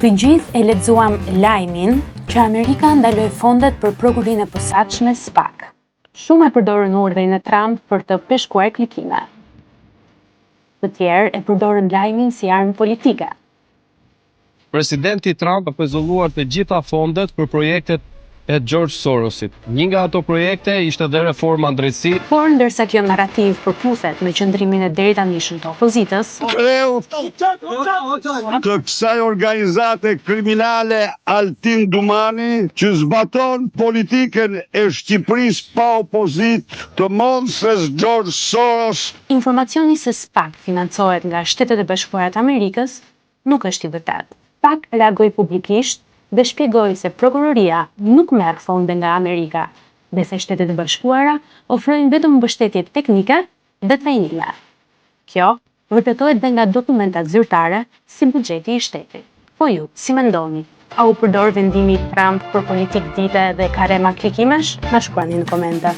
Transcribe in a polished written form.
Të gjithë e lexuam lajmin që Amerika ndaloi fondet për prokurinë e posaçme SPAC. Shumë e përdorën urdhrin e Trump për të peshkuar klikime. Të tjerë e përdorën lajmin si armë politike. Presidenti Trump ka pezulluar të gjitha fondet për projektet e George Sorosit. Një nga ato projekte ishte dhe reforma në drejtësi. Por ndërsa kjo narrativ përputhet me qëndrimin e deri tanishëm të opozitës, Kreu të kësaj organizate kriminale Altin Dumani që zbaton politikën e Shqipërisë pa opozit të monstres George Soros. informacioni se SPAC financohet nga Shtetet e Bashkuara të Amerikës nuk është i vërtetë. SPAC reagoi publikisht dhe shpjegoi se prokuroria nuk merr fonde nga Amerika, dhe se Shtetet e Bashkuara ofrojnë vetëm mbështetje teknike dhe trajnime. Kjo vërtetohet dhe nga dokumentat zyrtare si buxheti i shtetit. Po ju, si mendoni? A u përdor vendimi i Trump për politikë dite dhe karema klikimesh? Na shkruani në komente.